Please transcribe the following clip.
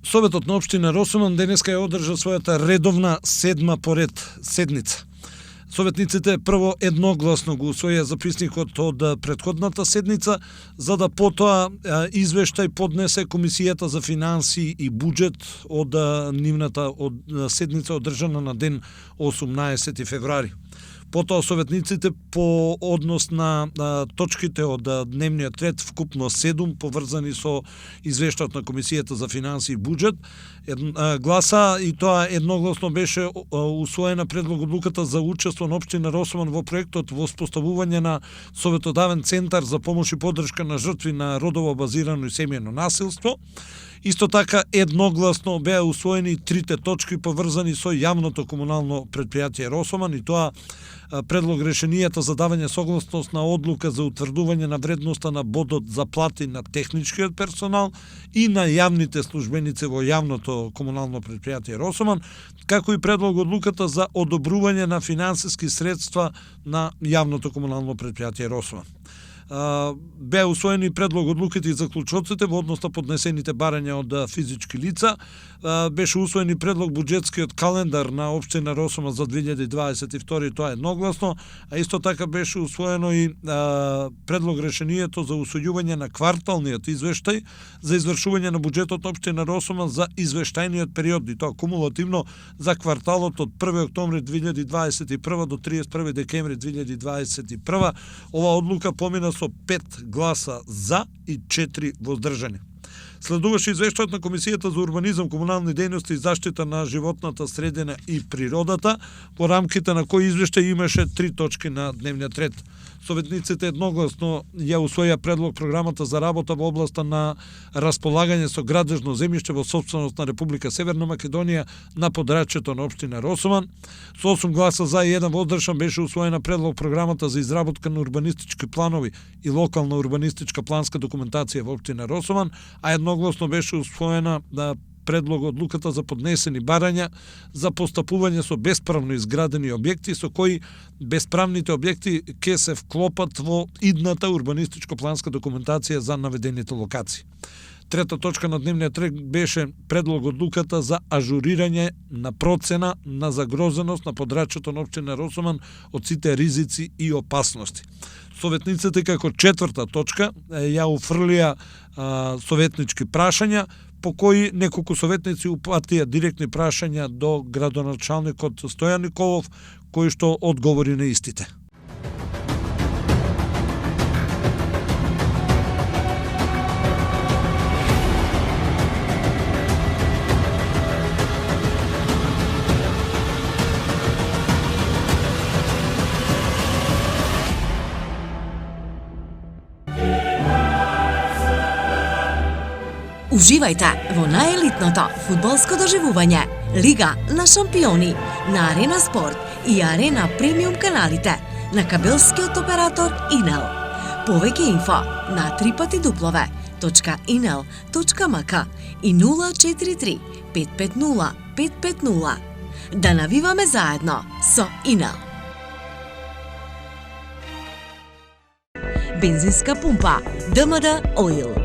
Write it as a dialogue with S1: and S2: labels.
S1: Советот на општина Росоман денеска ја одржа својата редовна седма поред седница. Советниците прво едногласно го усвоија записникот од претходната седница, за да потоа извештај поднесе Комисијата за финансии и буџет од нивната седница одржана на ден 18 февруари. Потоа советниците по однос на точките од дневниот ред, вкупно 7 поврзани со извештајот на Комисијата за финансии и буџет, гласа и тоа едногласно беше усвоена предлог одлуката за учество на општина Росоман во проектот во воспоставување на советодавен центар за помош и поддршка на жртви на родово базирано и семејно насилство. Исто така едногласно беа усвоени трите точки поврзани со јавното комунално претпријатие Росоман, и тоа предлог решенијата за давање согласност на одлука за утврдување на вредноста на бодот за плати на техничкиот персонал и на јавните службеници во јавното комунално претпријатие Росоман, како и предлог одлуката за одобрување на финансиски средства на јавното комунално претпријатие Росоман. Беа усвоени предлог одлуките и заклучоците во однос на поднесените барања од физички лица. Беше усвоени предлог буџетскиот календар на општина Росоман за 2022, тоа едногласно, а исто така беше усвоено и предлог решението за усвојување на кварталниот извештај за извршување на буџетот на општина Росоман за извештајниот период, и тоа кумулативно за кварталот од 1 октомври 2021 до 31 декември 2021. Ова одлука помина со 5 гласа за и 4 воздржани. Следуваше извештајот на Комисијата за урбанизам, комунални дејности и заштита на животната средина и природата, во рамките на кој извештај имаше 3 точки на дневниот ред. Советниците едногласно ја усвоја предлог програмата за работа во областа на располагање со градежно земјиште во сопственост на Република Северна Македонија на подрачјето на општина Росоман. Со 8 гласа за и 1 воздржан беше усвоена предлог програмата за изработка на урбанистички планови и локална урбанистичка планска документација во општина Росоман, а едногласно беше усвоена предлог одлуката за поднесени барања за постапување со бесправно изградени објекти, со кои бесправните објекти ќе се вклопат во идната урбанистичко-планска документација за наведените локации. Трета точка на дневниот ред беше предлог одлуката за ажурирање на процена на загрозеност на подрачјето на општина Росоман од сите ризици и опасности. Советниците како четврта точка ја уфрлија советнички прашања, по кои неколку советници упатија директни прашања до градоначалникот Стојан Николов, кој што одговори на истите.
S2: Уживајте во најелитното фудбалско доживување Лига на шампиони на Арена Спорт и Арена Премиум каналите на кабелскиот оператор Инел. Повеќе инфо на www.inel.mk и 043 550 550. Да навиваме заедно со Инел. Бензинска пумпа ДМД Оил.